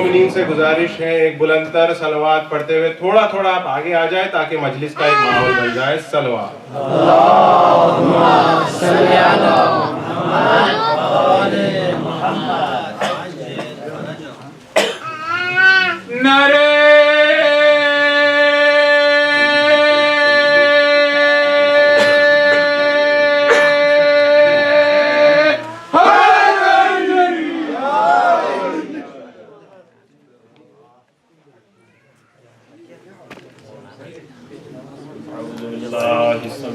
مومنین سے گزارش ہے ایک بلند تر صلوات پڑھتے ہوئے تھوڑا تھوڑا آپ آگے آ جائیں تاکہ مجلس کا ایک ماحول بن جائے. صلوات. اللہم صلی علی محمد وآل محمد. نعرے بسم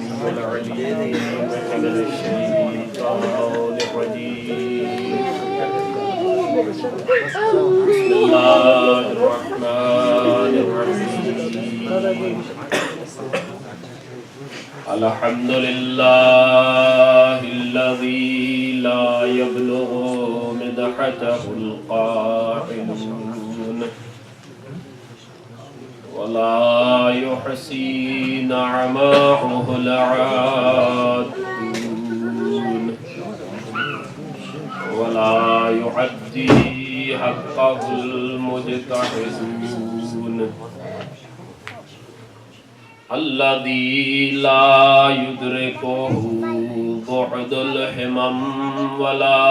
اللہ الرحمن الرحیم. الحمد للہ الذی لا یبلغ مدحتہ القائلون ولا يحصي نعماءه العادون ولا يعدي حقه المجتهدون الذي لا يدركه بعد الهمم ولا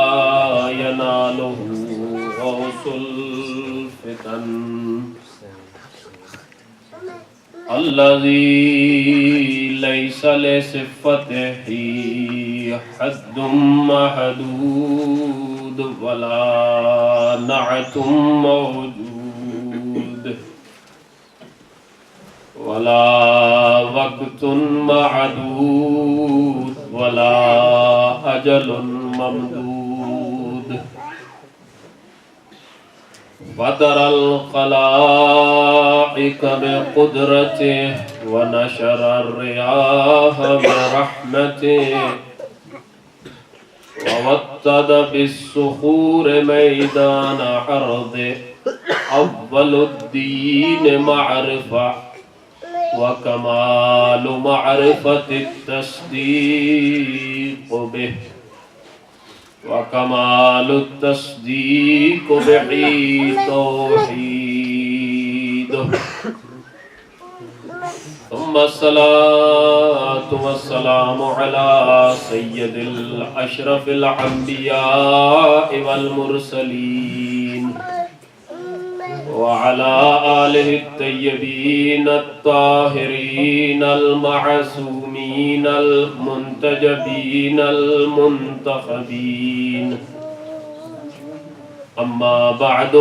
يناله غوص الفتن الذي ليس لصفته حد محدود ولا نعت موجود ولا وقت معدود ولا أجل ممدود فطر الخلائق بقدرته ونشر الرياح برحمته ووطد بالصخور ميدان عرضه أول الدين معرفة وكمال معرفة التصديق به وكمال التصديق به توحيده ثم الصلاة والسلام على سيد الأشرف الأنبياء والمرسلين وعلى آله الطيبين الطاهرين المعصومين المنتجبين المنتخبين. أما بعد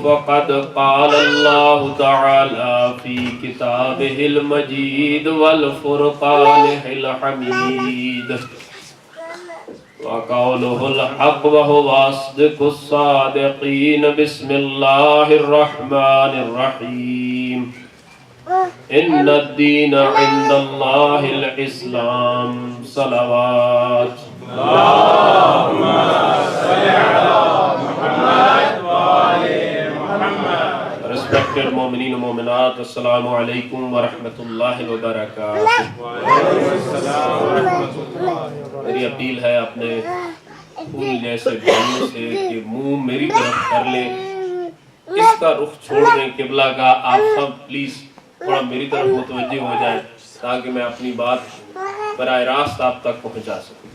فقد قال الله تعالى في كتابه المجيد والفرقان الحميد وقوله الحق وهو أصدق الصادقين. بسم الله الرحمن الرحيم. إن الدين عند الله الإسلام. صلوات. اللهم صل على محمد وآل محمد. Respected مومنین و مومنات, السلام علیکم ورحمۃ اللہ وبرکاتہ. میری اپیل ہے اپنے پھول جیسے بھائیوں سے کہ منہ میری طرف کر لیں, اس کا رخ چھوڑ دیں قبلہ کا. آپ سب پلیز تھوڑا میری طرف متوجہ ہو جائیں تاکہ میں اپنی بات براہ راست آپ تک پہنچا سکوں.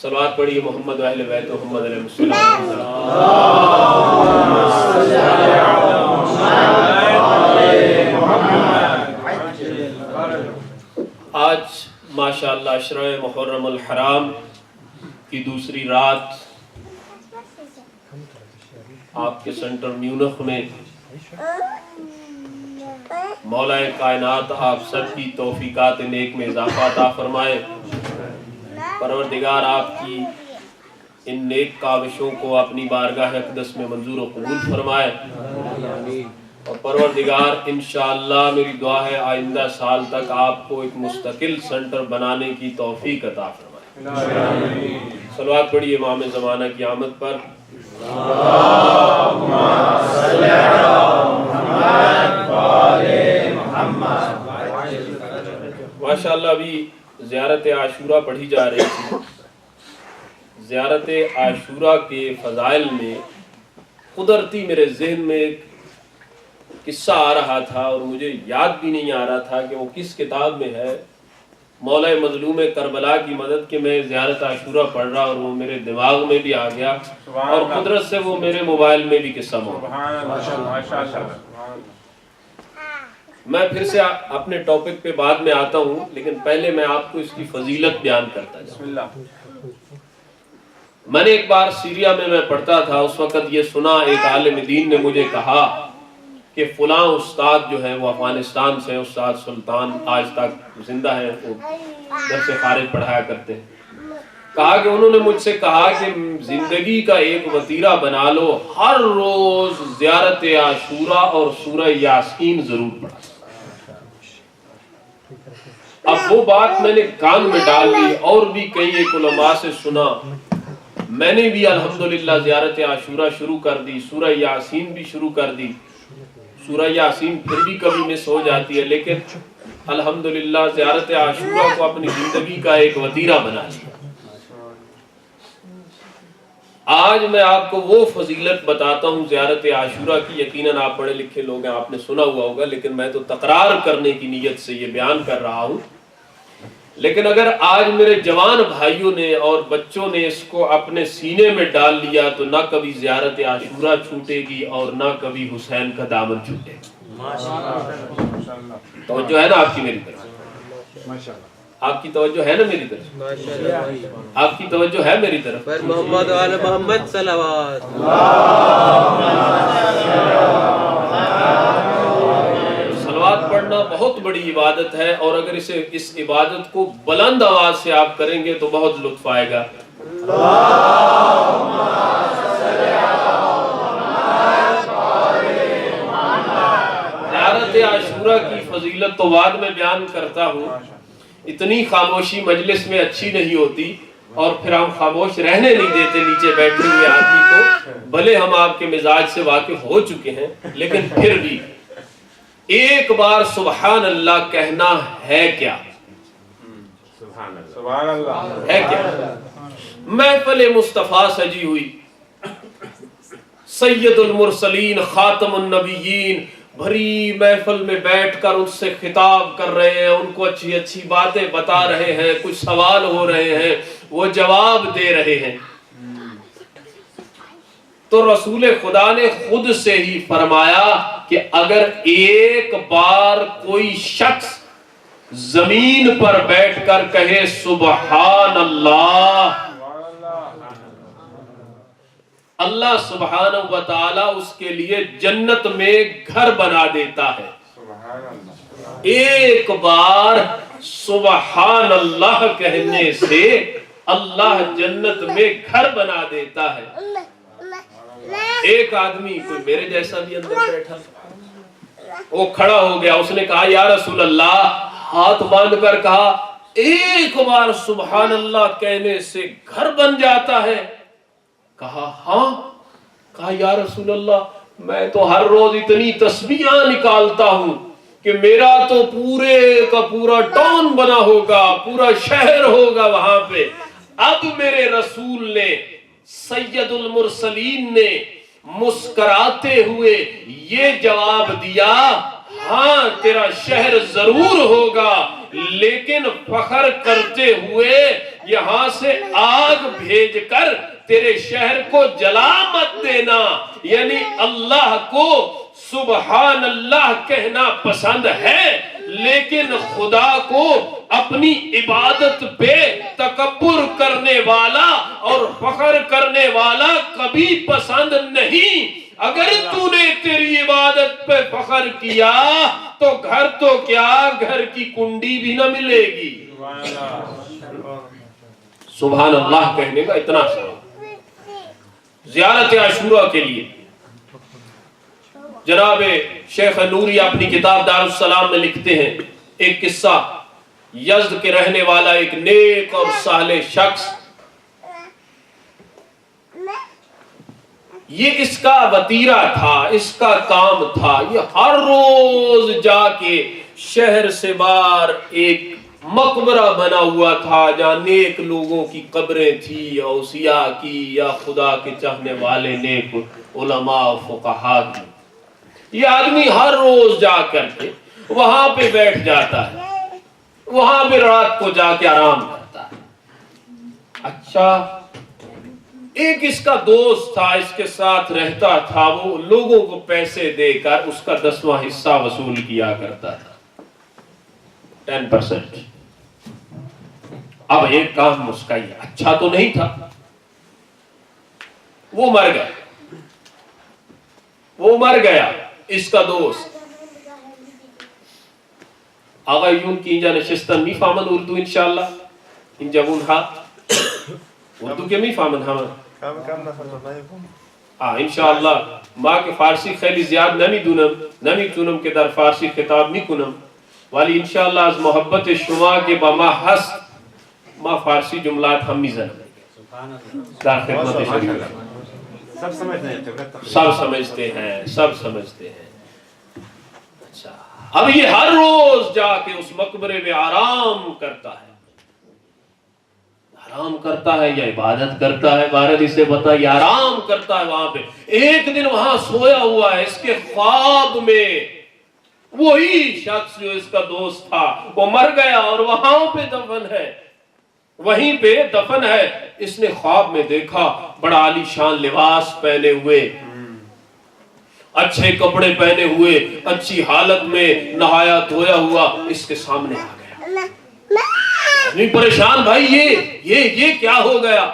صلوات پڑھیے محمد و اہل بیت محمد علیہ السلام. آج ماشاءاللہ عشرہ محرم الحرام کی دوسری رات آپ کے سینٹر میونخ میں مولا کائنات آپ سب کی توفیقات نیک میں اضافہ عطا فرمائے. پروردگار آپ کی ان نیک کاوشوں کو اپنی بارگاہ اقدس میں منظور و قبول فرمائے. اور پروردگار انشاءاللہ میری دعا ہے آئندہ سال تک آپ کو ایک مستقل سینٹر بنانے کی توفیق عطا فرمائے. صلوات پڑھیے امام زمانہ کی آمد پر. اللہم صلی علی محمد وآل محمد. ماشاءاللہ ابھی زیارت عاشورہ پڑھی جا رہی تھی. زیارت عاشورہ کے فضائل میں قدرتی میرے ذہن میں ایک قصہ آ رہا تھا اور مجھے یاد بھی نہیں آ رہا تھا کہ وہ کس کتاب میں ہے. مولا مظلوم کربلا کی مدد کے میں زیارت عاشورہ پڑھ رہا اور وہ میرے دماغ میں بھی آ گیا اور قدرت سے وہ میرے موبائل میں بھی قصہ موجود. میں پھر سے اپنے ٹاپک پہ بعد میں آتا ہوں، لیکن پہلے میں آپ کو اس کی فضیلت بیان کرتا جاؤں. میں نے ایک بار سیریا میں پڑھتا تھا، اس وقت یہ سنا ایک عالم دین نے مجھے کہا کہ فلاں استاد جو ہے وہ افغانستان سے، استاد سلطان آج تک زندہ ہے، وہ درس خارج پڑھایا کرتے ہیں. کہا کہ انہوں نے مجھ سے کہا کہ زندگی کا ایک وتیرہ بنا لو، ہر روز زیارت عاشورہ اور سورہ یاسین ضرور پڑھا. اب وہ بات میں نے کان میں ڈال لی اور بھی کئی ایک علماء سے سنا. میں نے بھی الحمدللہ زیارت عاشورہ شروع کر دی، سورہ یاسین بھی شروع کر دی. سورہ یاسین پھر بھی کبھی مس ہو جاتی ہے، لیکن الحمدللہ زیارت عاشورہ کو اپنی زندگی کا ایک وتیرہ بنا لیا. آج میں آپ کو وہ فضیلت بتاتا ہوں زیارت عاشورہ کی. یقیناً آپ پڑھے لکھے لوگ ہیں، آپ نے سنا ہوا ہوگا، لیکن میں تو تکرار کرنے کی نیت سے یہ بیان کر رہا ہوں. لیکن اگر آج میرے جوان بھائیوں نے اور بچوں نے اس کو اپنے سینے میں ڈال لیا تو نہ کبھی زیارت عاشورہ چھوٹے گی اور نہ کبھی حسین کا دامن چھوٹے گا. توجہ ہے نا آپ کی میری طرف؟ آپ کی توجہ ہے نا میری طرف؟ آپ کی توجہ ہے میری طرف؟ محمد و آل محمد صلوات. صلوات پڑھنا بہت بڑی عبادت ہے، اور اگر اس عبادت کو بلند آواز سے آپ کریں گے تو بہت لطف آئے گا. زیارت عاشورہ کی فضیلت تو بعد میں بیان کرتا ہوں. اتنی خاموشی مجلس میں اچھی نہیں ہوتی، اور پھر ہم خاموش رہنے نہیں دیتے نیچے بیٹھے ہوئے آدمی کو. بھلے ہم آپ کے مزاج سے واقف ہو چکے ہیں، لیکن پھر بھی ایک بار سبحان اللہ کہنا ہے کیا؟ سبحان اللہ ہے کیا؟ محفل مصطفیٰ سجی ہوئی، سید المرسلین خاتم النبیین بھری محفل میں بیٹھ کر ان سے خطاب کر رہے ہیں، ان کو اچھی اچھی باتیں بتا رہے ہیں، کچھ سوال ہو رہے ہیں، وہ جواب دے رہے ہیں. تو رسول خدا نے خود سے ہی فرمایا کہ اگر ایک بار کوئی شخص زمین پر بیٹھ کر کہے سبحان اللہ، اللہ سبحانہ و تعالی اس کے لیے جنت میں گھر بنا دیتا ہے. ایک بار سبحان اللہ کہنے سے اللہ جنت میں گھر بنا دیتا ہے. ایک آدمی کوئی میرے جیسا بھی اندر بیٹھا، وہ کھڑا ہو گیا، اس نے کہا یا رسول اللہ، ہاتھ باندھ کر کہا ایک بار سبحان اللہ کہنے سے گھر بن جاتا ہے. کہا ہاں. کہا یا رسول اللہ، میں تو ہر روز اتنی تسبیحاں نکالتا ہوں کہ میرا تو پورے کا پورا ٹاؤن بنا ہوگا، پورا شہر ہوگا وہاں پہ. اب میرے رسول نے، سید المرسلین نے مسکراتے ہوئے یہ جواب دیا، ہاں تیرا شہر ضرور ہوگا، لیکن فخر کرتے ہوئے یہاں سے آگ بھیج کر تیرے شہر کو جلا مت دینا. یعنی اللہ کو سبحان اللہ کہنا پسند ہے، لیکن خدا کو اپنی عبادت پہ تکبر کرنے والا اور فخر کرنے والا کبھی پسند نہیں. اگر تو نے تیری عبادت پہ فخر کیا تو کیا گھر کی کنڈی بھی نہ ملے گی. سبحان اللہ کہنے کا اتنا سوال. زیارت عاشورہ کے لیے جناب شیخ نوری اپنی کتاب دار السلام میں لکھتے ہیں ایک قصہ. یزد کے رہنے والا ایک نیک اور صالح شخص، یہ اس کا وتیرہ تھا، اس کا کام تھا، یہ ہر روز جا کے شہر سے باہر ایک مقبرہ بنا ہوا تھا جہاں نیک لوگوں کی قبریں تھی، اوصیاء کی یا خدا کے چاہنے والے نیک علماء و فقہا کی. یہ آدمی ہر روز جا کر کے وہاں پہ بیٹھ جاتا ہے، وہاں پہ رات کو جا کے آرام کرتا ہے. اچھا، ایک اس کا دوست تھا، اس کے ساتھ رہتا تھا، وہ لوگوں کو پیسے دے کر اس کا 10واں حصہ وصول کیا کرتا تھا، 10%. اب ایک کام اس کا یہ اچھا تو نہیں تھا، وہ مر گیا اس کا دوست. آقا یون کی اینجا نشستن می فهمن اردو انشاءاللہ؟ اینجا ها اردو که می فهمن همه؟ انشاءالله ما که فارسی خیلی زیاد نمیتونم که در فارسی خطاب میکنم، ولی انشاءالله از محبت شما که با ما هست ما فارسی جملات هم میزنم در خدمت شما. سب سمجھتے ہیں. اچھا، اب یہ ہر روز جا کے اس مقبرے میں آرام کرتا ہے یا عبادت کرتا ہے، بہرحال اسے پتا یہ آرام کرتا ہے وہاں پہ. ایک دن وہاں سویا ہوا ہے، اس کے خواب میں وہی شخص جو اس کا دوست تھا وہ مر گیا اور وہاں پہ دفن ہے، وہیں پہ دفن ہے. اس نے خواب میں دیکھا بڑا عالی شان لباس پہنے ہوئے، اچھے کپڑے پہنے ہوئے، اچھی حالت میں نہایا دھویا ہوا اس کے سامنے آ گیا. نہیں پریشان، بھائی یہ کیا ہو گیا؟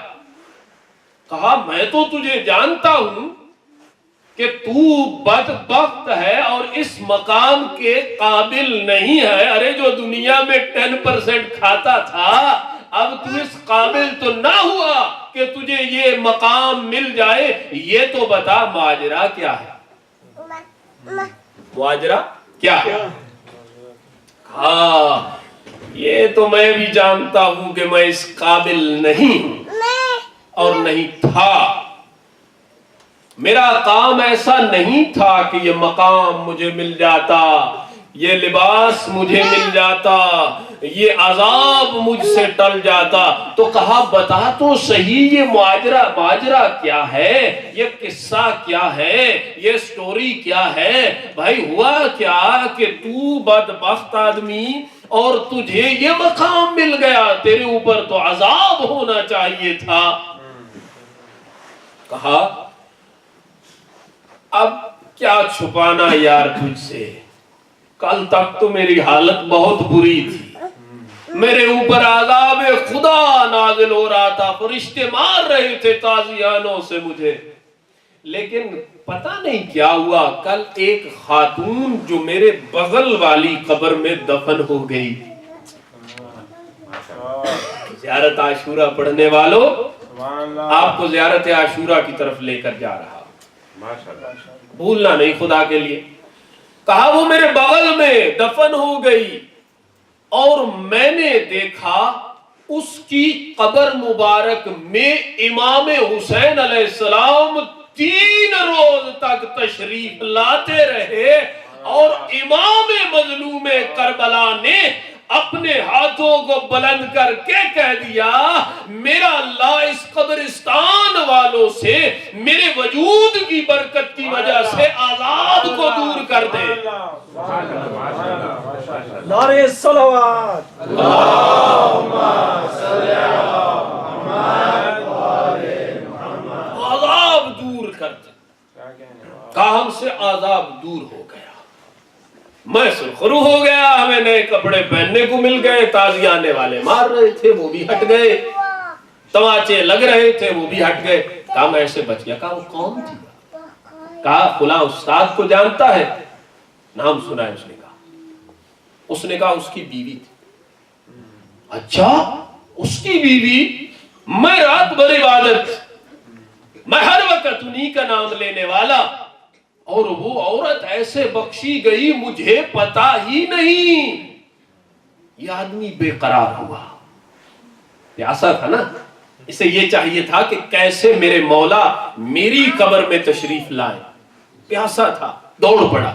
کہا میں تو تجھے جانتا ہوں کہ تو بدبخت ہے اور اس مقام کے قابل نہیں ہے. ارے جو دنیا میں 10% کھاتا تھا اب تو اس قابل تو نہ ہوا کہ تجھے یہ مقام مل جائے. یہ تو بتا ماجرا کیا ہے؟ ماجرا کیا ہے؟ ہاں یہ تو میں بھی جانتا ہوں کہ میں اس قابل نہیں ہوں اور نہیں تھا. میرا کام ایسا نہیں تھا کہ یہ مقام مجھے مل جاتا، یہ لباس مجھے مل جاتا، یہ عذاب مجھ سے ٹل جاتا. تو کہا بتا تو صحیح یہ ماجرا کیا ہے، یہ قصہ کیا ہے، یہ سٹوری کیا ہے؟ بھائی ہوا کیا کہ تو بدبخت آدمی اور تجھے یہ مقام مل گیا، تیرے اوپر تو عذاب ہونا چاہیے تھا. کہا اب کیا چھپانا یار تجھ سے، کل تک تو میری حالت بہت بری تھی، میرے اوپر عذاب خدا نازل ہو رہا تھا، فرشتے مار رہے تھے تازیانوں سے مجھے. لیکن پتہ نہیں کیا ہوا، کل ایک خاتون جو میرے بغل والی قبر میں دفن ہو گئی. زیارت عاشورہ پڑھنے والوں، آپ کو زیارت عاشورہ کی طرف لے کر جا رہا، بھولنا نہیں خدا کے لیے. کہا وہ میرے بغل میں دفن ہو گئی اور میں نے دیکھا اس کی قبر مبارک میں امام حسین علیہ السلام 3 روز تک تشریف لاتے رہے اور امام مظلوم کربلا نے اپنے ہاتھوں کو بلند کر کے کہہ دیا میرا اللہ اس قبرستان والوں سے میرے وجود کی برکت کی وجہ سے عذاب کو دور کر دے. نعرہ صلوات اللہم صلی علی محمد. عذاب دور کر دے. کہا ہم سے عذاب دور ہو گیا، میں سرخرو ہو گیا، ہمیں نئے کپڑے پہننے کو مل گئے، تازیہ آنے والے مار رہے تھے وہ بھی ہٹ گئے، تماچے لگ رہے تھے وہ بھی ہٹ گئے. کہا میں ایسے بچ گیا. کہا وہ کون تھی؟ کہا فلاں استاد کو جانتا ہے؟ نام سنا ہے. اس نے کہا اس کی بیوی تھی. اچھا اس کی بیوی؟ میں رات بھر عبادت، میں ہر وقت انہی کا نام لینے والا، اور وہ عورت ایسے بخشی گئی مجھے پتا ہی نہیں. یہ آدمی بے قرار ہوا، پیاسا تھا نا، اسے یہ چاہیے تھا کہ کیسے میرے مولا میری قبر میں تشریف لائے. پیاسا تھا، دوڑ پڑا.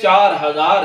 4000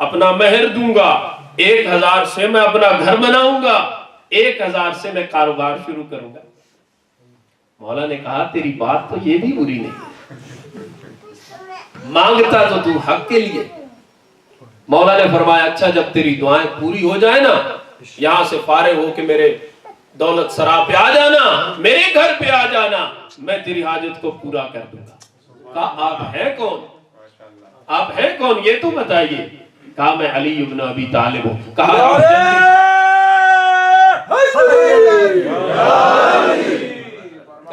اپنا مہر دوں گا، 1000 سے میں اپنا گھر بناؤں گا، 1000 سے میں کاروبار شروع کروں گا۔ مولا نے کہا تیری بات تو یہ بھی بری نہیں، مانگتا تو تو حق کے لیے۔ مولا نے فرمایا اچھا جب تیری دعائیں پوری ہو جائے نا، یہاں سے فارغ ہو کے میرے دولت سرا پہ آ جانا، میرے گھر پہ آ جانا، میں تیری حاجت کو پورا کر دوں گا۔ کہا آپ ہیں کون؟ آپ ہیں کون یہ تو بتائیے۔ کہا میں علی ابن ابی طالب ہوں۔ کہا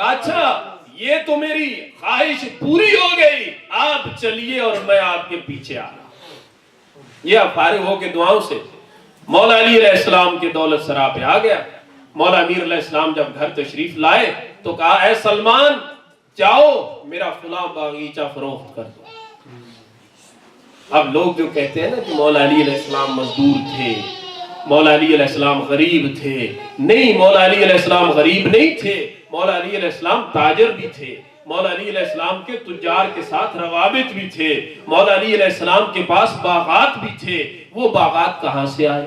اچھا یہ تو میری خواہش پوری ہو گئی، آپ چلیے اور میں آپ کے پیچھے آ رہا ہوں۔ یہ فارغ ہو کے دعاؤں سے مولا علی علیہ السلام کے دولت سرا پہ آ گیا۔ مولا امیر علیہ السلام جب گھر تشریف لائے تو کہا اے سلمان جاؤ میرا فلاں باغیچہ فروخت کر دو۔ اب لوگ جو کہتے ہیں نا کہ مولا علی علیہ السلام مزدور تھے، مولا علی علیہ السلام غریب تھے، نہیں، مولا علی علیہ السلام غریب نہیں تھے، مولا علی علیہ السلام تاجر بھی تھے، مولا علی علیہ السلام کے تجار کے ساتھ روابط بھی تھے، مولا علی علیہ السلام کے پاس باغات بھی تھے۔ وہ باغات کہاں سے آئے؟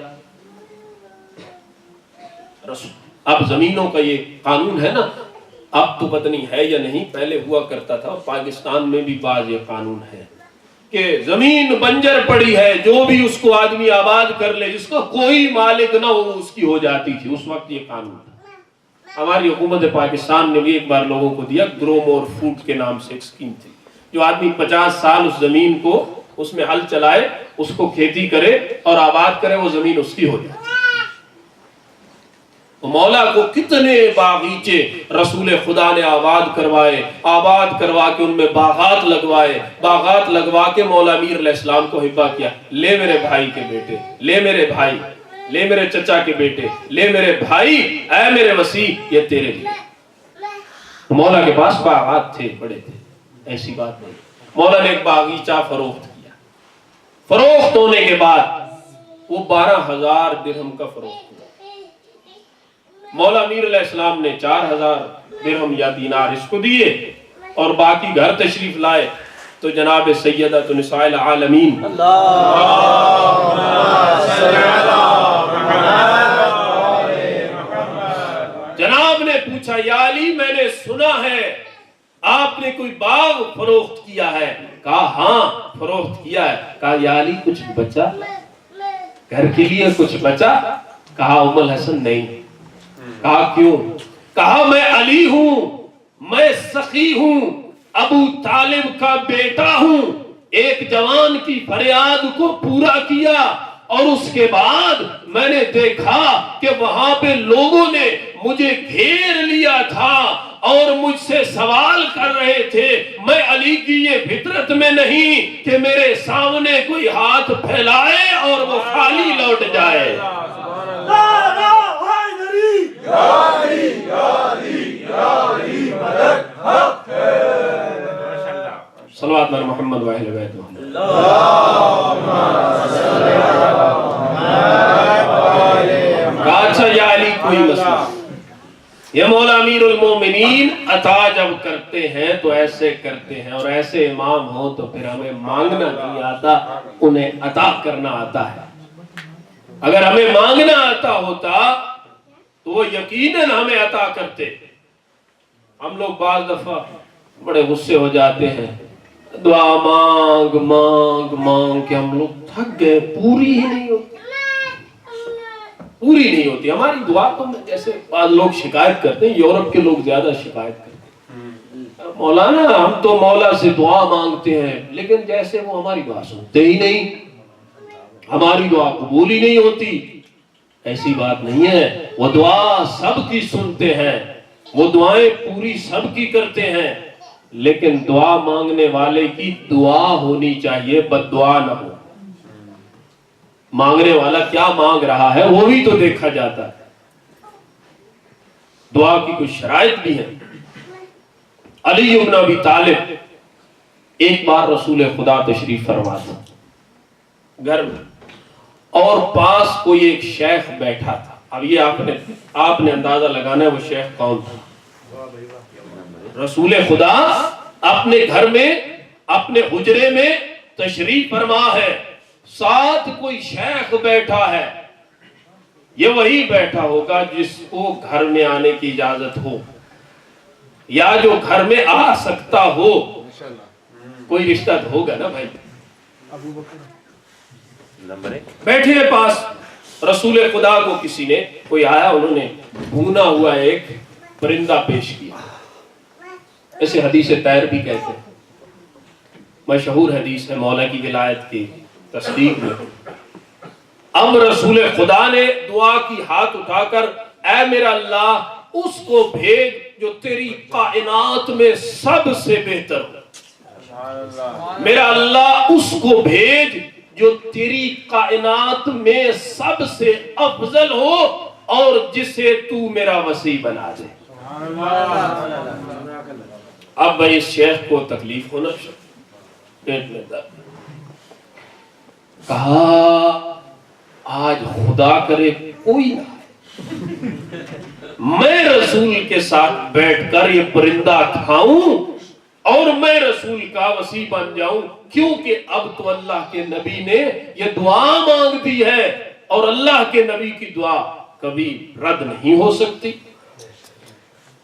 اب زمینوں کا یہ قانون ہے نا، اب تو پتہ نہیں ہے یا نہیں، پہلے ہوا کرتا تھا، اور پاکستان میں بھی بعض یہ قانون ہے کہ زمین بنجر پڑی ہے، جو بھی اس کو آدمی آباد کر لے، جس کو کوئی مالک نہ ہو اس کی ہو جاتی تھی، اس وقت یہ قانون تھا۔ ہماری حکومت پاکستان نے بھی ایک بار لوگوں کو دیا، گرو مور فوڈ کے نام سے ایک اسکیم تھی، جو آدمی 50 سال اس زمین کو اس میں ہل چلائے، اس کو کھیتی کرے اور آباد کرے، وہ زمین اس کی ہو جائے۔ مولا کو کتنے باغیچے رسول خدا نے آباد کروائے، آباد کروا کے ان میں باغات لگوائے، باغات لگوا کے مولا امیر علیہ السلام کو ہبہ کیا، لے میرے بھائی کے بیٹے، لے میرے بھائی، لے میرے چچا کے بیٹے، لے میرے بھائی، اے میرے وسیع یہ تیرے لیے۔ مولا کے پاس باغات تھے، بڑے تھے، ایسی بات نہیں۔ مولا نے ایک باغیچہ فروخت کیا، فروخت ہونے کے بعد وہ 12,000 درہم کا فروخت ہوا۔ مولا امیر علیہ السلام نے 4,000 درہم یا دینار اس کو دیے اور باقی گھر تشریف لائے تو جناب سیدۃ نساء العالمین جناب نے پوچھا یا علی میں نے سنا ہے آپ نے کوئی باغ فروخت کیا ہے؟ کہا ہاں فروخت کیا ہے۔ کہا یا علی کچھ بچا، گھر کے لیے کچھ بچا؟ کہا ام الحسن نہیں۔ کہا کیوں؟ کہا میں علی ہوں، میں سخی ہوں، ابو طالب کا بیٹا ہوں، ایک جوان کی فریاد کو پورا کیا اور اس کے بعد میں نے دیکھا کہ وہاں پہ لوگوں نے مجھے گھیر لیا تھا اور مجھ سے سوال کر رہے تھے۔ میں علی کی یہ فطرت میں نہیں کہ میرے سامنے کوئی ہاتھ پھیلائے اور وہ خالی لوٹ جائے۔ صلوات بر محمد و اہل بیت محمد۔ کہا اچھا یا علی کوئی مسئلہ، یہ مولا امیر المومنین عطا جب کرتے ہیں تو ایسے کرتے ہیں، اور ایسے امام ہوں تو پھر ہمیں مانگنا نہیں آتا، انہیں عطا کرنا آتا ہے۔ اگر ہمیں مانگنا آتا ہوتا تو وہ یقیناً ہمیں عطا کرتے۔ ہم لوگ بعض دفعہ بڑے غصے ہو جاتے ہیں، دعا مانگ مانگ مانگ کے ہم لوگ تھک گئے، پوری ہی نہیں ہوتی، پوری نہیں ہوتی ہماری دعا۔ تو جیسے بعض لوگ شکایت کرتے ہیں، یورپ کے لوگ زیادہ شکایت کرتے ہیں، مولانا ہم تو مولا سے دعا مانگتے ہیں لیکن جیسے وہ ہماری بات سنتے ہی نہیں، ہماری دعا قبول ہی نہیں ہوتی۔ ایسی بات نہیں ہے، وہ دعا سب کی سنتے ہیں، وہ دعائیں پوری سب کی کرتے ہیں، لیکن دعا مانگنے والے کی دعا ہونی چاہیے، بد دعا نہ ہو۔ مانگنے والا کیا مانگ رہا ہے وہ بھی تو دیکھا جاتا ہے۔ دعا کی کچھ شرائط بھی ہیں۔ علی ابن ابی طالب ایک بار رسول خدا تشریف فرما تھا گھر میں، اور پاس کوئی ایک شیخ بیٹھا تھا۔ اب یہ آپ نے اندازہ لگانا ہے وہ شیخ کون تھا۔ رسول خدا اپنے گھر میں اپنے حجرے میں تشریف فرما ہے، ساتھ کوئی شیخ بیٹھا ہے، یہ وہی بیٹھا ہوگا جس کو گھر میں آنے کی اجازت ہو یا جو گھر میں آ سکتا ہو. کوئی رشتہ تو ہوگا نا بھائی. نمبر 1 بیٹھے ہیں پاس رسول خدا کو کسی نے، کوئی آیا، انہوں نے بھونا ہوا ایک پرندہ پیش کیا. اسے حدیث طیر بھی کہتے ہیں، مشہور حدیث ہے مولا کی ولایت کی تصدیق میں. اب رسول خدا نے دعا کی ہاتھ اٹھا کر، اے میرا اللہ اس کو بھیج جو تیری کائنات میں سب سے بہتر ہو. میرا اللہ اس کو بھیج جو تیری کائنات میں سب سے افضل ہو اور جسے تو میرا وسیع بنا دے. اب بھائی اس شیخ کو تکلیف ہونا پیٹ میں درد. کہا آج خدا کرے کوئی نہ میں رسول کے ساتھ بیٹھ کر یہ پرندہ کھاؤں اور میں رسول کا وسیع بن جاؤں، کیونکہ اب تو اللہ کے نبی نے یہ دعا مانگ دی ہے اور اللہ کے نبی کی دعا کبھی رد نہیں ہو سکتی.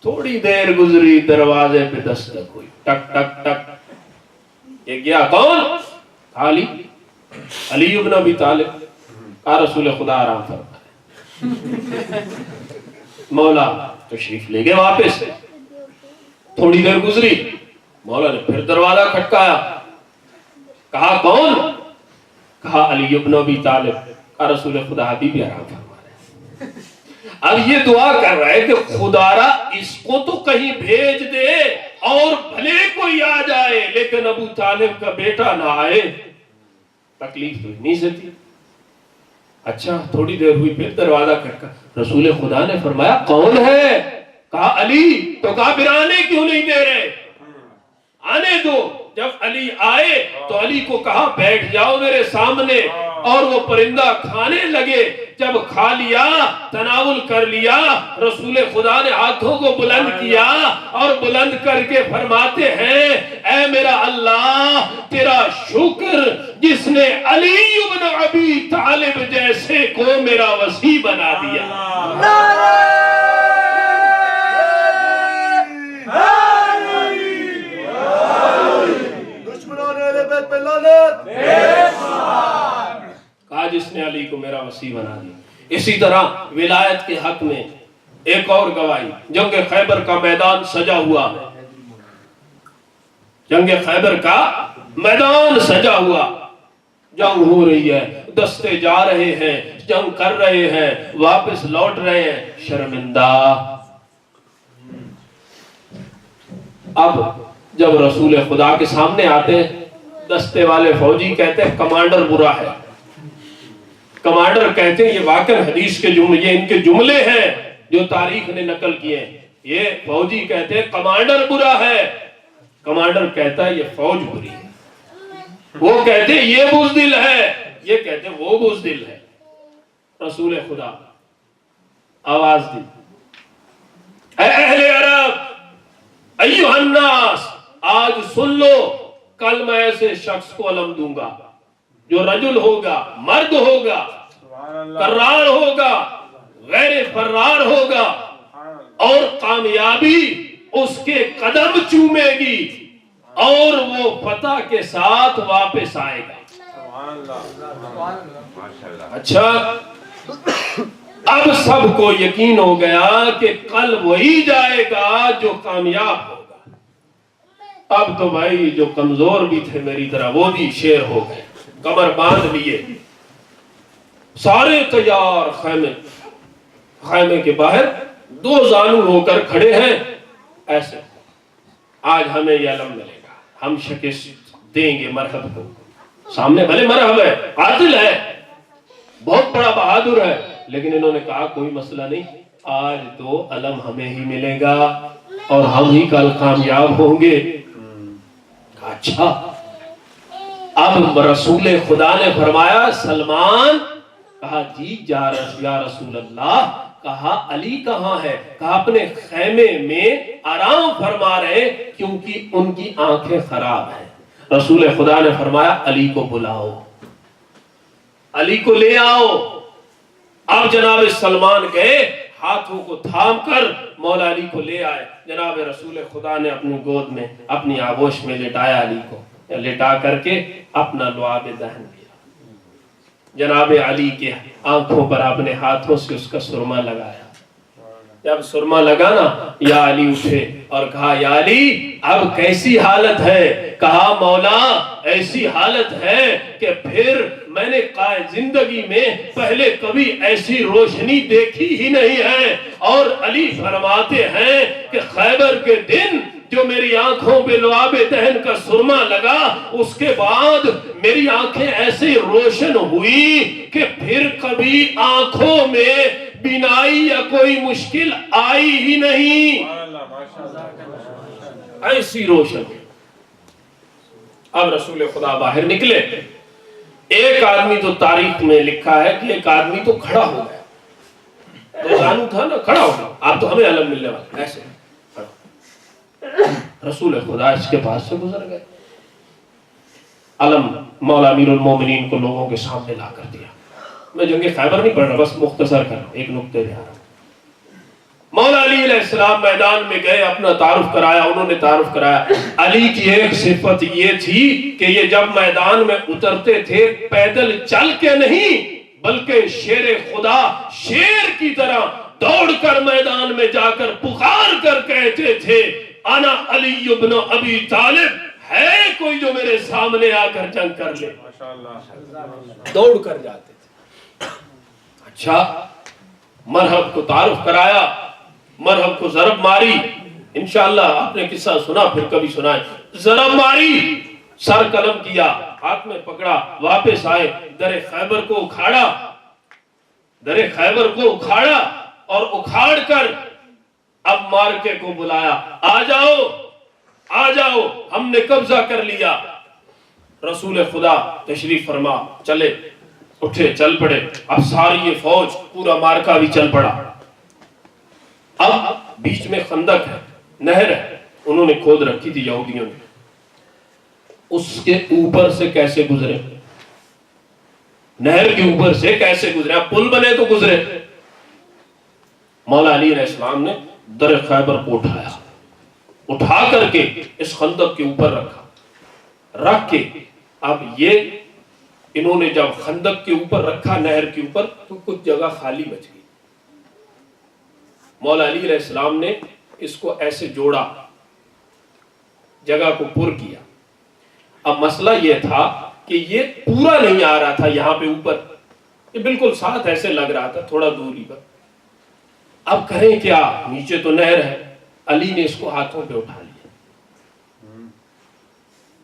تھوڑی دیر گزری، دروازے پہ دستک ہوئی، ٹک ٹک ٹک. یہ گیا کون؟ علی ابن ابی طالب. کہا رسول خدا آرام فرمائے. مولا تشریف لے گئے واپس. تھوڑی دیر گزری، مولا نے پھر دروازہ کھٹکایا. کہا کون؟ کہا علی ابن ابی طالب. کہا رسول خدا ابھی بھی آرام فرما رہے. اب یہ دعا کر رہا ہے کہ خدا را اس کو تو کہیں بھیج دے اور بھلے کوئی آ جائے لیکن ابو طالب کا بیٹا نہ آئے. تکلیف تو نہیں سے تھی. اچھا تھوڑی دیر ہوئی، پھر دروازہ کھٹکا. رسول خدا نے فرمایا کون ہے؟ کہا علی. تو کہا پھر آنے کیوں نہیں دے رہے؟ آنے دو. جب علی آئے تو علی کو کہا بیٹھ جاؤ میرے سامنے، اور وہ پرندہ کھانے لگے. جب کھا لیا، تناول کر لیا، رسول خدا نے ہاتھوں کو بلند کیا اور بلند کر کے فرماتے ہیں اے میرا اللہ تیرا شکر جس نے علی ابن ابی طالب جیسے کو میرا وسیع بنا دیا. کہا جس نے علی کو میرا وسیع بنا دیا. اسی طرح ولایت کے حق میں ایک اور گواہی. جنگ خیبر کا میدان سجا ہوا ہے. جنگ خیبر کا میدان سجا ہوا، جنگ ہو رہی ہے، دستے جا رہے ہیں، جنگ کر رہے ہیں، واپس لوٹ رہے ہیں شرمندہ. اب جب رسول خدا کے سامنے آتے ہیں، دستے والے فوجی کہتے ہیں کمانڈر برا ہے. کمانڈر کہتے ہیں، یہ واقع حدیث کے جملے، یہ ان کے جملے ہیں جو تاریخ نے نقل کیے ہیں. یہ فوجی کہتے ہیں کمانڈر برا ہے. کمانڈر کہتا ہے یہ فوج بری ہے. وہ کہتے ہیں یہ بزدل ہے، یہ کہتے ہیں وہ بزدل ہے. رسول خدا آواز دی، اے اہل عرب ایھا الناس، آج سن لو، کل میں ایسے شخص کو علم دوں گا جو رجل ہوگا، مرد ہوگا، کرار ہوگا، غیر فرار ہوگا، اور کامیابی اس کے قدم چومے گی اور وہ فتح کے ساتھ واپس آئے گا. اچھا اب سب کو یقین ہو گیا کہ کل وہی جائے گا جو کامیاب ہوگا. اب تو بھائی جو کمزور بھی تھے میری طرح وہ بھی شیر ہو گئے، کمر باندھ لیے، سارے تیار. خیمے کے باہر دو زانو ہو کر کھڑے ہیں ایسے. آج ہمیں یہ علم ملے گا، ہم شکست دیں گے مرحب کو. سامنے بھلے مرحب ہے، قاتل ہے، بہت بڑا بہادر ہے، لیکن انہوں نے کہا کوئی مسئلہ نہیں، آج تو علم ہمیں ہی ملے گا اور ہم ہی کل کامیاب ہوں گے. اچھا اب رسول خدا نے فرمایا سلمان. کہا جی یا رسول اللہ. کہا علی کہاں ہے؟ کہا اپنے خیمے میں آرام فرما رہے کیونکہ ان کی آنکھیں خراب ہیں. رسول خدا نے فرمایا علی کو بلاؤ. علی کو لے آؤ۔ اب جناب سلمان گئے، ہاتھوں کو تھام کر مولا علی کو لے آئے۔ جناب رسول خدا نے اپنی گود میں اپنی آغوش میں لٹایا علی کو، لٹا کر کے اپنا لعاب دہن دیا۔ جناب علی کے آنکھوں پر اپنے ہاتھوں سے اس کا سرما لگایا۔ جب سرما لگا نا، یا علی اٹھے اور کہا یا علی اب کیسی حالت ہے؟ کہا مولا ایسی حالت ہے کہ پھر میں نے زندگی میں پہلے کبھی ایسی روشنی دیکھی ہی نہیں ہے۔ اور علی فرماتے ہیں کہ خیبر کے دن جو میری آنکھوں پہ لعاب دہن کا سرما لگا، اس کے بعد میری آنکھیں ایسے روشن ہوئی کہ پھر کبھی آنکھوں میں بینائی یا کوئی مشکل آئی ہی نہیں، ایسی روشن۔ اب رسول خدا باہر نکلے، ایک آدمی تو تاریخ میں لکھا ہے کہ ایک آدمی تو کھڑا ہو گیا، تو جانو تھا نا کھڑا ہو گیا، آپ تو ہمیں علم ملنے والا ایسے رسول خدا اس کے پاس سے گزر گئے۔ علم مولا امیر المومنین کو لوگوں کے سامنے لا کر دیا۔ میں جنگ خیبر نہیں پڑھ رہا، بس مختصر کر رہا ہوں، ایک نقطے پہ آ رہا ہوں۔ مولا علی علیہ السلام میدان میں گئے، اپنا تعارف کرایا، انہوں نے تعارف کرایا۔ علی کی ایک صفت یہ تھی کہ یہ جب میدان میں اترتے تھے پیدل چل کے نہیں بلکہ شیر خدا شیر کی طرح دوڑ کر میدان میں جا کر پکار کر کہتے تھے انا علی ابن ابی طالب، ہے کوئی جو میرے سامنے آ کر جنگ کر لے؟ دوڑ کر جاتے تھے۔ اچھا، مرحب کو تعارف کرایا، مرحب کو ضرب ماری، انشاءاللہ آپ نے قصہ سنا پھر کبھی سنائے، ضرب ماری، سر قلم کیا، ہاتھ میں پکڑا، واپس آئے، در خیبر کو اکھاڑا، در خیبر کو اکھاڑا اور اکھاڑ کر اب مارکے کو بلایا، آ جاؤ آ جاؤ، ہم نے قبضہ کر لیا۔ رسول خدا تشریف فرما چلے، اٹھے چل پڑے۔ اب ساری یہ فوج پورا مارکا بھی چل پڑا۔ اب بیچ میں خندق ہے، نہر ہے، انہوں نے کھود رکھی تھی یہودیوں نے، اس کے اوپر سے کیسے گزرے؟ نہر کے اوپر سے کیسے گزرے؟ اب پل بنے تو گزرے۔ مولا علی علیہ السلام نے در خیبر کو اٹھایا، اٹھا کر کے اس خندق کے اوپر رکھا، رکھ کے اب یہ انہوں نے جب خندق کے اوپر رکھا نہر کے اوپر تو کچھ جگہ خالی بچ گئی۔ مولا علی علیہ السلام نے اس کو ایسے جوڑا، جگہ کو پر کیا۔ اب مسئلہ یہ تھا کہ یہ پورا نہیں آ رہا تھا یہاں پہ اوپر، یہ بالکل ساتھ ایسے لگ رہا تھا تھوڑا دوری پر۔ اب کریں کیا؟ نیچے تو نہر ہے۔ علی نے اس کو ہاتھوں پہ اٹھا لیا۔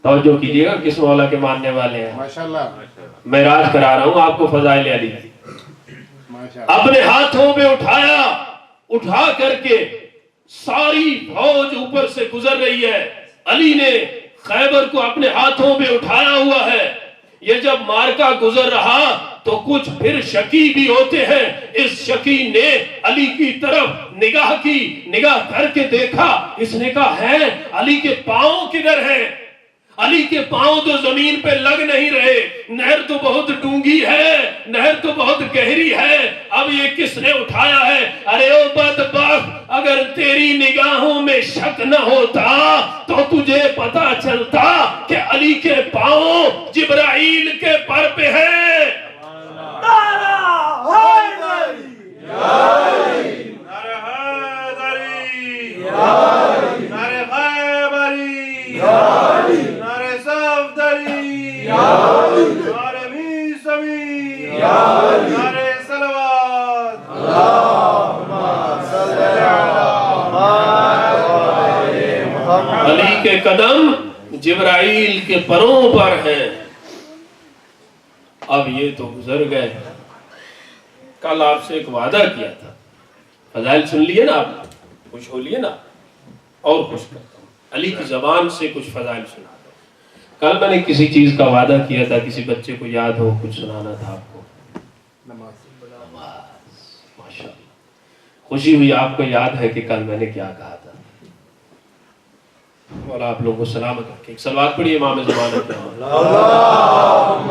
توجہ کیجئے گا کس مولا کے ماننے والے ہیں، ماشاءاللہ معراج کرا رہا ہوں آپ کو فضائل علی کی۔ اپنے ہاتھوں پہ اٹھایا، اٹھا کر کے ساری فوج اوپر سے گزر رہی ہے، علی نے خیبر کو اپنے ہاتھوں پہ اٹھایا ہوا ہے۔ یہ جب مارکا گزر رہا تو کچھ پھر شکی بھی ہوتے ہیں۔ اس شکی نے علی کی طرف نگاہ کی، نگاہ کر کے دیکھا، اس نے کہا ہے علی کے پاؤں کدھر ہیں؟ علی کے پاؤں تو زمین پہ لگ نہیں رہے، نہر تو بہت ڈونگی ہے، نہر تو بہت گہری ہے، اب یہ کس نے اٹھایا ہے؟ ارے او بدبخت، اگر تیری نگاہوں میں شک نہ ہوتا تو تجھے پتا چلتا کہ علی کے پاؤں جبرائیل کے پر پہ ہیں۔ علی کے قدم جبرائیل کے پروں پر ہیں۔ اب یہ تو گزر گئے۔ کل آپ سے ایک وعدہ کیا تھا، فضائل سن لیے نا آپ نے، خوش ہو لیے نا، اور خوش کرتا ہوں، علی کی زبان سے کچھ فضائل سنا دو۔ کل میں نے کسی چیز کا وعدہ کیا تھا، کسی بچے کو یاد ہو کچھ سنانا تھا آپ کو؟ نماز۔ ماشاءاللہ، خوشی ہوئی آپ کو یاد ہے کہ کل میں نے کیا کہا تھا۔ اور آپ لوگوں کو سلامت رکھے۔ ایک صلوات پڑھیے امام زمانہ پہ۔ اللہم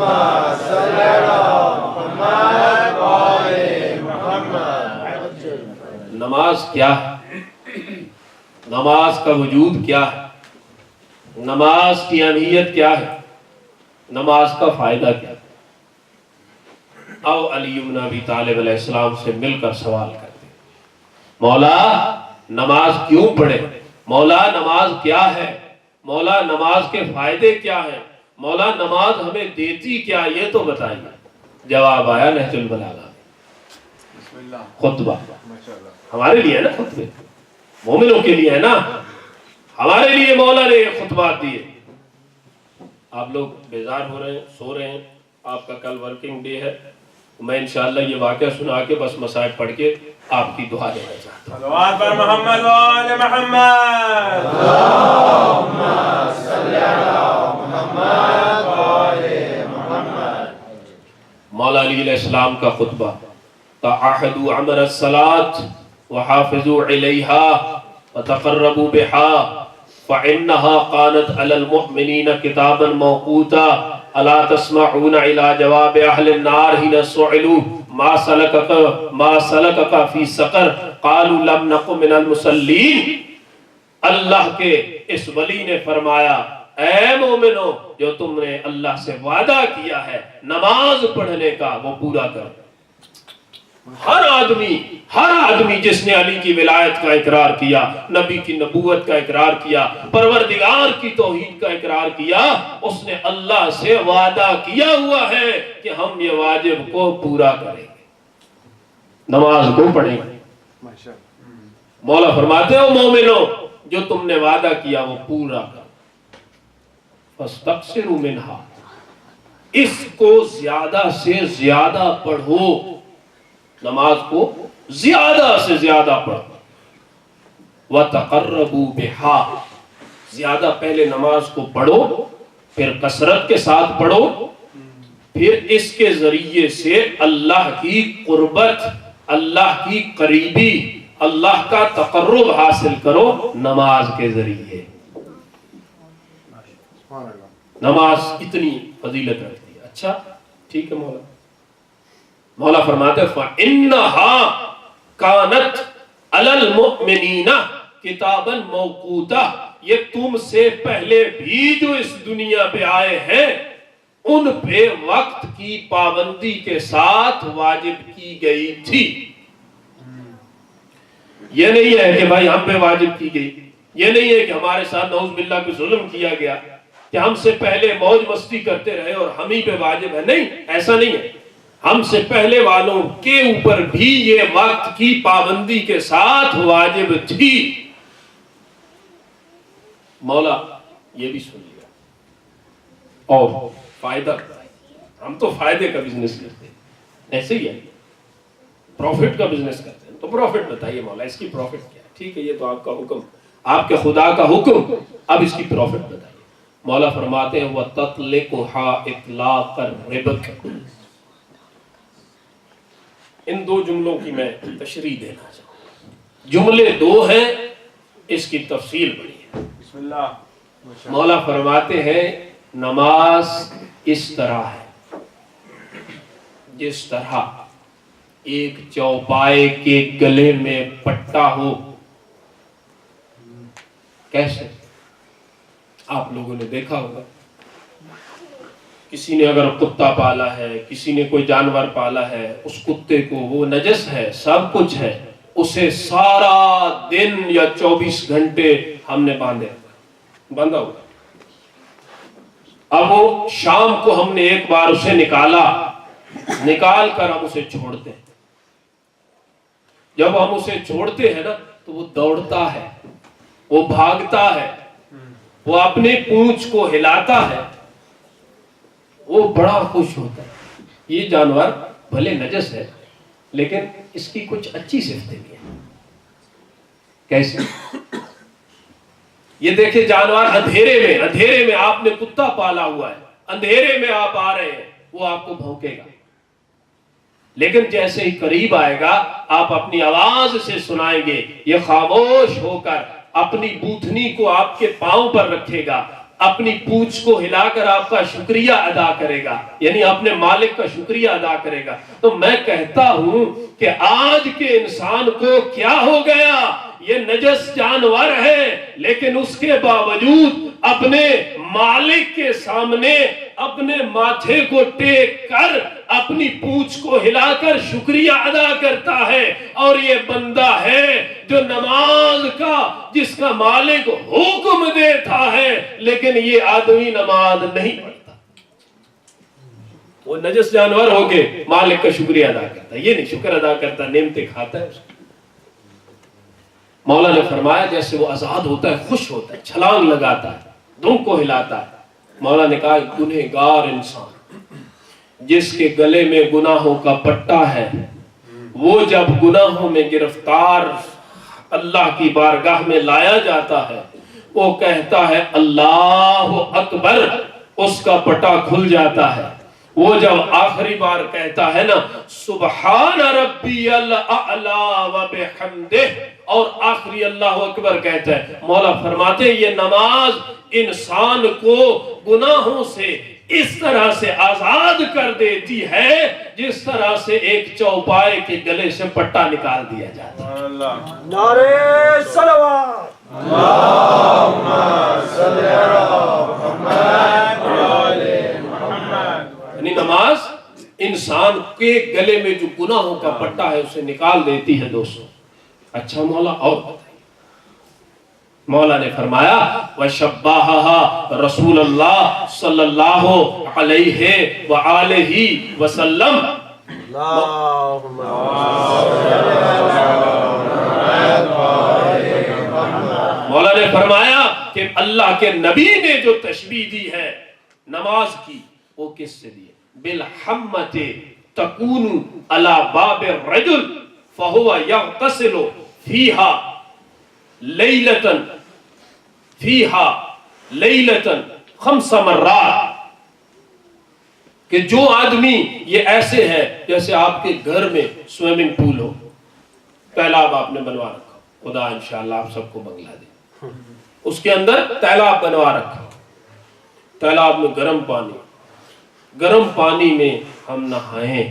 صلی علی نماز کیا ہے، نماز کا وجود کیا ہے، نماز کی اہمیت کیا ہے، نماز کا فائدہ کیا ہے؟ او علی بن ابی طالب علیہ السلام سے مل کر سوال کرتے ہیں، مولا نماز کیوں پڑھے، مولا نماز کیا ہے، مولا نماز کے فائدے کیا ہیں، مولا نماز ہمیں دیتی کیا، یہ تو بتائیے۔ جواب آیا نہج البلاغہ، خطبہ ہمارے لیے ہے نا، خطبے مومنوں کے لیے ہے نا، ہمارے لیے مولا نے یہ خطبات دیے۔ آپ لوگ بیزار ہو رہے ہیں، سو رہے ہیں، آپ کا کل ورکنگ ڈے ہے، میں انشاءاللہ یہ واقعہ سنا کے بس مسائب پڑھ کے آپ کی دعا دینا چاہتا ہوں۔ صلوات پر محمد و آل محمد، اللہم صلی علی محمد و آل محمد۔ مولا علی علیہ السلام کا خطبہ، تعاہدوا عمر الصلاة وحافظوا علیہا وتقربوا بہا فإنها قانت على المؤمنین کتابا موقوتا الا تسمعون الى جواب اہل النار حين سئلوا ما سلکک فی سقر قالوا لم نک من المصلین۔ اللہ کے اس ولی نے فرمایا، اے مومنو، جو تم نے اللہ سے وعدہ کیا ہے نماز پڑھنے کا وہ پورا کرو۔ ہر آدمی جس نے علی کی ولایت کا اقرار کیا، نبی کی نبوت کا اقرار کیا، پروردگار کی توحید کا اقرار کیا، اس نے اللہ سے وعدہ کیا ہوا ہے کہ ہم یہ واجب کو پورا کریں گے، نماز کو پڑھیں گے۔ مولا فرماتے ہو مومنو، جو تم نے وعدہ کیا وہ پورا کرو۔ فاستقصروا منہا، اس کو زیادہ سے زیادہ پڑھو، نماز کو زیادہ سے زیادہ پڑھو۔ وَتَقَرَّبُوا بِهَا، زیادہ پہلے نماز کو پڑھو، پھر کثرت کے ساتھ پڑھو، پھر اس کے ذریعے سے اللہ کی قربت، اللہ کی قریبی، اللہ کا تقرب حاصل کرو نماز کے ذریعے۔ نماز اتنی فضیلت رکھتی ہے۔ اچھا ٹھیک ہے مولا، مولا فرماتے ہیں فَإِنَّهَا كَانَتْ عَلَى الْمُؤْمِنِينَ كِتَابًا مَوْقُوتًا، یہ تم سے پہلے بھی جو اس دنیا پہ آئے ہیں ان پہ وقت کی پابندی کے ساتھ واجب کی گئی تھی۔ یہ نہیں ہے کہ بھائی ہم پہ واجب کی گئی، یہ نہیں ہے کہ ہمارے ساتھ نعوذ باللہ کو ظلم کیا گیا کہ ہم سے پہلے موج مستی کرتے رہے اور ہم ہی پہ واجب ہے، نہیں، ایسا نہیں ہے۔ ہم سے پہلے والوں کے اوپر بھی یہ وقت کی پابندی کے ساتھ واجب تھی۔ مولا یہ بھی سن لیا اور فائدہ، ہم تو فائدے کا بزنس کرتے ہیں، ایسے ہی ہے، پروفٹ کا بزنس کرتے ہیں، تو پروفٹ بتائیے مولا اس کی پروفٹ کیا ہے؟ ٹھیک ہے یہ تو آپ کا حکم، آپ کے خدا کا حکم، اب اس کی پروفٹ بتائیے۔ مولا فرماتے ہیں وَتَطْلِقُهَا إِطْلَاقَ الرِّبْقِ، ان دو جملوں کی میں تشریح دینا چاہوں، جملے دو ہیں، اس کی تفصیل بڑی ہے۔ بسم اللہ۔ مولا فرماتے ہیں نماز اس طرح ہے جس طرح ایک چوپائے کے گلے میں پٹا ہو۔ کیسے؟ آپ لوگوں نے دیکھا ہوگا، کسی نے اگر کتا پالا ہے، کسی نے کوئی جانور پالا ہے، اس کتے کو وہ نجس ہے، سب کچھ ہے، اسے سارا دن یا 24 گھنٹے ہم نے باندھا ہوگا۔ اب وہ شام کو ہم نے ایک بار اسے نکال کر ہم اسے چھوڑتے ہیں۔ جب ہم اسے چھوڑتے ہیں نا تو وہ دوڑتا ہے، وہ بھاگتا ہے، وہ اپنے پونچھ کو ہلاتا ہے، وہ بڑا خوش ہوتا ہے۔ یہ جانور بھلے نجس ہے لیکن اس کی کچھ اچھی صفتیں بھی ہیں۔ کیسے؟ یہ دیکھیں جانور اندھیرے میں آپ نے کتا پالا ہوا ہے، اندھیرے میں آپ آ رہے ہیں، وہ آپ کو بھونکے گا، لیکن جیسے ہی قریب آئے گا آپ اپنی آواز سے سنائیں گے، یہ خاموش ہو کر اپنی بوتھنی کو آپ کے پاؤں پر رکھے گا، اپنی پونچھ کو ہلا کر آپ کا شکریہ ادا کرے گا، یعنی اپنے مالک کا شکریہ ادا کرے گا۔ تو میں کہتا ہوں کہ آج کے انسان کو کیا ہو گیا؟ یہ نجس جانور ہے، لیکن اس کے باوجود اپنے مالک کے سامنے اپنے ماتھے کو ٹیک کر اپنی پونچھ کو ہلا کر شکریہ ادا کرتا ہے۔ اور یہ بندہ ہے جو نماز کا، جس کا مالک حکم دیتا ہے، لیکن یہ آدمی نماز نہیں پڑھتا۔ وہ نجس جانور ہو کے مالک کا شکریہ ادا کرتا ہے، یہ نہیں شکر ادا کرتا، نعمتیں کھاتا ہے۔ مولا نے فرمایا جیسے وہ آزاد ہوتا ہے، خوش ہوتا ہے، چھلانگ لگاتا ہے، دم کو ہلاتا ہے۔ مولا نے کہا گنہگار انسان جس کے گلے میں گناہوں کا پٹا ہے، وہ جب گناہوں میں گرفتار اللہ کی بارگاہ میں لایا جاتا ہے، وہ کہتا ہے اللہ اکبر، اس کا پٹا کھل جاتا ہے۔ وہ جب آخری بار کہتا ہے نا سبحان ربی الاعلی و بحمدہ، اور آخری اللہ اکبر کہتا ہے، مولا فرماتے ہیں یہ نماز انسان کو گناہوں سے اس طرح سے آزاد کر دیتی ہے جس طرح سے ایک چوپائے کے گلے سے پٹا نکال دیا جاتا ہے۔ نعرہ صلوات اللہم صلی علی محمد وعلی محمد۔ یعنی نماز انسان کے گلے میں جو گناہوں کا پٹا ہے اسے نکال دیتی ہے دوستوں۔ اچھا مولا اور بتائیے، مولا نے فرمایا وَشَبَّهَهَا رسول اللہ صلی اللہ علیہ وآلہ وسلم۔ مولا نے فرمایا کہ اللہ کے نبی نے جو تشبیہ دی ہے نماز کی، وہ کس سے دی ہے؟ بالحمت تکون علی باب الرجل فہو یغتسل فیہا لیلتن خمس مرات، کہ جو آدمی یہ ایسے ہے جیسے آپ کے گھر میں سوئمنگ پول ہو، تالاب آپ نے بنوا رکھا، خدا انشاءاللہ آپ سب کو بنگلہ دے، اس کے اندر تالاب بنوا رکھا، تالاب میں گرم پانی میں ہم نہائیں،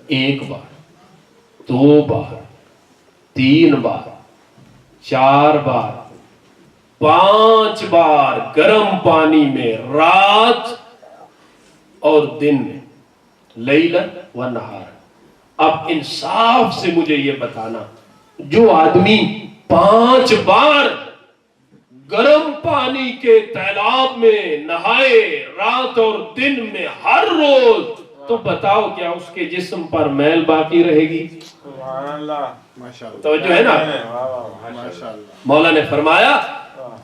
ایک بار، دو بار، تین بار، چار بار، 5 بار گرم پانی میں رات اور دن میں، لیلت و نہار۔ اب انصاف سے مجھے یہ بتانا، جو آدمی 5 بار گرم پانی کے تالاب میں نہائے رات اور دن میں ہر روز، تو بتاؤ کیا اس کے جسم پر میل باقی رہے گی؟ سبحان اللہ، توجہ ہے نا؟ مولا نے فرمایا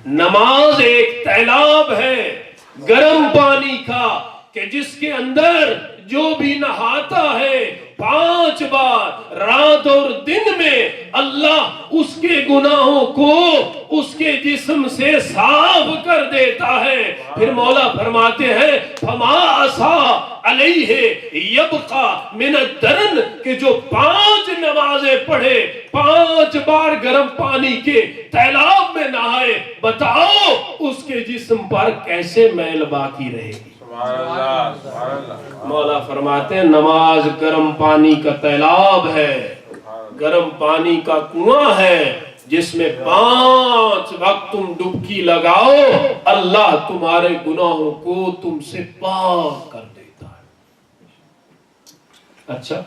نماز ایک تالاب ہے گرم پانی کا، کہ جس کے اندر جو بھی نہاتا ہے 5 بار رات اور دن میں، اللہ اس کے گناہوں کو اس کے جسم سے صاف کر دیتا ہے۔ پھر مولا فرماتے ہیں فما عصا علیہ یبقى من الدرن، کہ جو 5 نمازیں پڑھے، 5 بار گرم پانی کے تالاب میں نہائے، بتاؤ اس کے جسم پر کیسے میل باقی رہے گی؟ مولا فرماتے ہیں نماز گرم پانی کا تالاب ہے، گرم پانی کا کنواں ہے، جس میں 5 وقت تم ڈبکی لگاؤ، اللہ تمہارے گناہوں کو تم سے پاک کر دیتا ہے۔ اچھا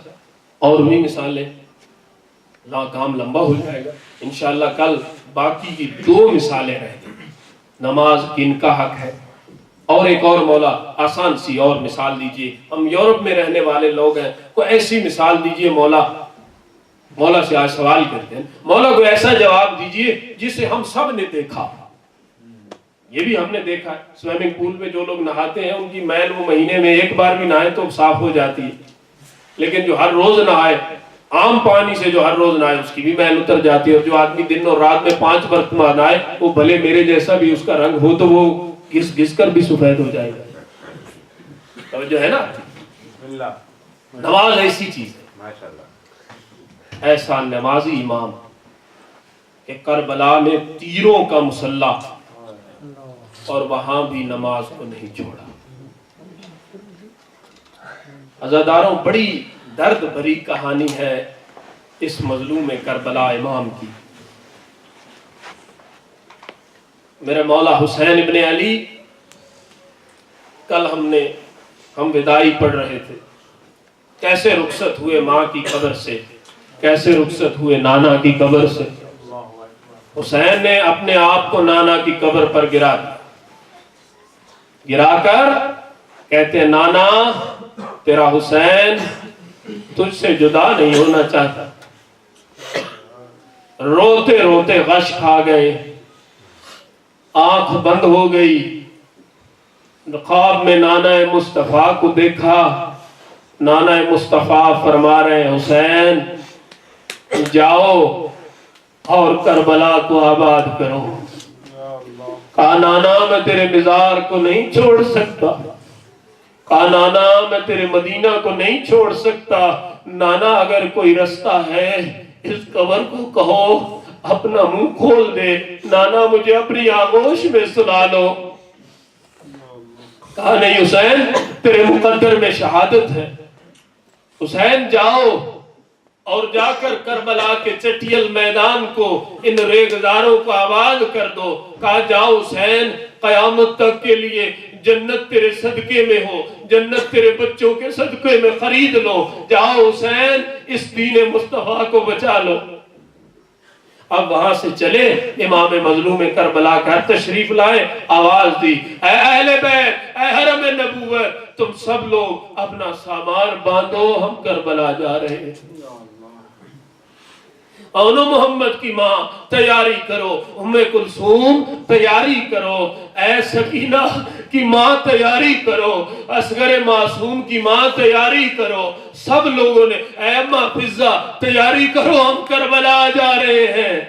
اور بھی مثالیں، کام لمبا ہو جائے گا انشاءاللہ، کل باقی کی 2 مثالیں رہیں گی، نماز کن کا حق ہے، اور ایک اور مولا آسان سی اور مثال دیجئے، ہم یورپ میں رہنے والے لوگ ہیں، کوئی ایسی مثال دیجئے، مولا سے آج سوال کرتے ہیں، مولا کو ایسا جواب دیجئے جسے ہم سب نے دیکھا، یہ بھی ہم نے دیکھا ہے، سوئمنگ پول میں جو لوگ نہاتے ہیں ان کی میل وہ مہینے میں 1 بار بھی نہائے تو صاف ہو جاتی ہے، لیکن جو ہر روز نہائے، عام پانی سے جو ہر روز نہائے اس کی بھی میل اتر جاتی ہے، اور جو آدمی دن اور رات میں 5 مرتبہ نہائے، وہ بھلے میرے جیسا بھی اس کا رنگ ہو تو وہ گھس کر بھی سفید ہو جائے گا۔ توجہ ہے نا؟ نماز ایسی چیز ہے، ایسا نمازی امام کہ کربلا میں تیروں کا مسلح اور وہاں بھی نماز کو نہیں چھوڑا۔ عزاداروں، بڑی درد بھری کہانی ہے اس مظلوم کربلا امام کی۔ میرے مولا حسین ابن علی، کل ہم وداعی پڑھ رہے تھے، کیسے رخصت ہوئے ماں کی قبر سے، کیسے رخصت ہوئے نانا کی قبر سے۔ حسین نے اپنے آپ کو نانا کی قبر پر گرا دیا، گرا کر کہتے ہیں نانا تیرا حسین تجھ سے جدا نہیں ہونا چاہتا۔ روتے روتے غش کھا گئے، آنکھ بند ہو گئی، خواب میں نانا مصطفیٰ کو دیکھا۔ نانا مصطفیٰ فرما رہے ہیں حسین جاؤ اور کربلا کو آباد کرو۔ کہا نانا میں تیرے مزار کو نہیں چھوڑ سکتا، کہا نانا میں تیرے مدینہ کو نہیں چھوڑ سکتا۔ نانا اگر کوئی رستہ ہے اس قبر کو کہو اپنا منہ کھول دے، نانا مجھے اپنی آغوش میں سلا لو۔ کہا نہیں حسین تیرے مقدر میں شہادت ہے، حسین جاؤ اور جا کر کربلا کے چٹیل میدان کو ان ریگزاروں کو آباد کر دو۔ کہا جاؤ حسین قیامت تک کے لیے جنت تیرے صدقے میں ہو، جنت تیرے بچوں کے صدقے میں خرید لو، جاؤ حسین اس دین مصطفیٰ کو بچا لو۔ اب وہاں سے چلے، امام مظلوم کربلا گھر تشریف لائے، آواز دی اے اہل بیت، اے حرم نبوت، تم سب لوگ اپنا سامان باندھو، ہم کربلا جا رہے ہیں۔ اونو محمد کی ماں تیاری کرو، ام کلثوم تیاری کرو، اے سکینہ کی ماں تیاری کرو، اصغر معصوم کی ماں تیاری کرو، سب لوگوں نے اے اماں فضہ تیاری کرو، ہم کربلا جا رہے ہیں۔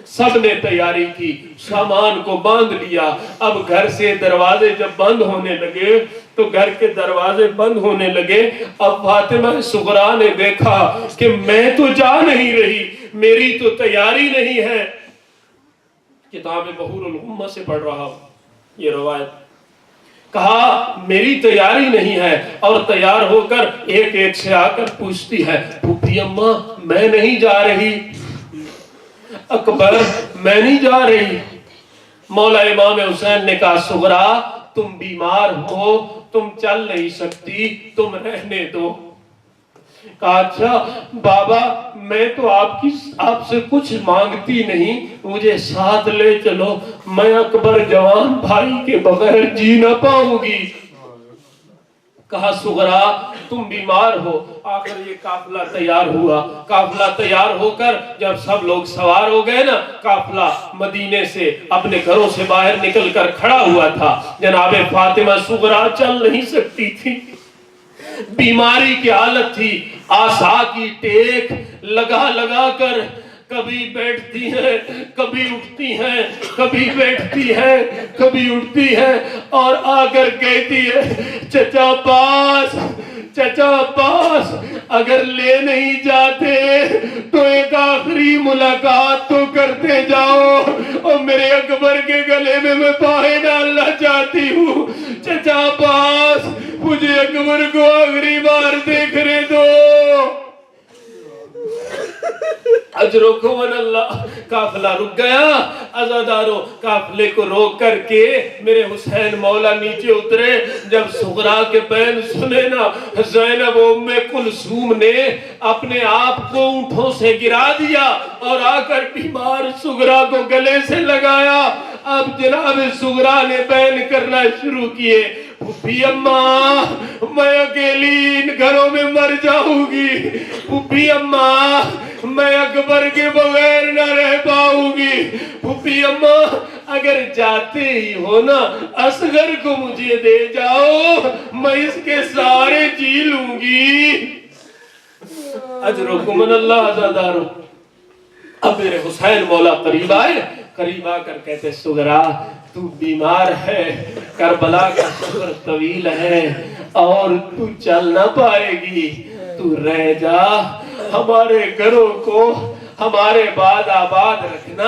سب نے تیاری کی، سامان کو باندھ لیا۔ اب گھر سے دروازے جب بند ہونے لگے تو گھر کے دروازے بند ہونے لگے، اب فاطمہ صغریٰ نے دیکھا کہ میں تو جا نہیں رہی، میری تو تیاری نہیں ہے۔ کتاب بحور الغمہ سے پڑھ رہا ہوں یہ روایت۔ کہا میری تیاری نہیں ہے، اور تیار ہو کر ایک ایک سے آ کر پوچھتی ہے پھوپھی اماں میں نہیں جا رہی، اکبر میں نہیں جا رہی۔ مولا امام حسین نے کہا صغریٰ تم بیمار ہو، تم چل نہیں سکتی، تم رہنے دو۔ کہا اچھا بابا میں تو آپ سے کچھ مانگتی نہیں، مجھے ساتھ لے چلو، میں اکبر جوان بھائی کے بغیر جی نہ پاؤں گی۔ کہا صغریٰ تم بیمار ہو۔ آخر یہ قافلہ تیار ہوا، قافلہ تیار ہو کر جب سب لوگ سوار ہو گئے نا، قافلہ مدینے سے اپنے گھروں سے باہر نکل کر کھڑا ہوا تھا۔ جناب فاطمہ صغریٰ چل نہیں سکتی تھی، بیماری کی حالت تھی، آسا کی ٹیک لگا لگا کر کبھی بیٹھتی ہے، کبھی اٹھتی ہے، کبھی بیٹھتی ہے، کبھی اٹھتی ہے، اور آ کر کہتی ہے چچا پاس، چچا پاس اگر لے نہیں جاتے تو ایک آخری ملاقات تو کرتے جاؤ، اور میرے اکبر کے گلے میں پائے ڈالنا چاہتی ہوں، چچا پاس مجھے اکبر کو آخری بار دیکھنے دو۔ اجرکم من اللہ۔ قافلہ رک گیا، عزاداروں قافلے کو روک کر کے میرے حسین مولا نیچے اترے۔ جب صغریٰ کے بین سنے نا، زینب ام کلثوم نے اپنے آپ کو اونٹوں سے گرا دیا اور آ کر بیمار صغریٰ کو گلے سے لگایا۔ اب جناب صغریٰ نے بین کرنا شروع کیے، پھوپھی اماں میں اکیلی ان گھروں میں مر جاؤں گی، پھوپھی اماں میں اکبر کے بغیر نہ رہ پاؤں گی، پھوپھی اماں اگر جاتے ہی ہو نا اصغر کو مجھے دے جاؤ، میں اس کے سارے جی لوں گی۔ اجرکم من اللہ عزادارو۔ اب میرے حسین مولا قریب آئے، قریب آ کر کہتے صغریٰ تو بیمار ہے، کربلا کا سفر طویل ہے اور تو چل نہ پائے گی، تو رہ جا، ہمارے گھروں کو ہمارے بعد آباد رکھنا،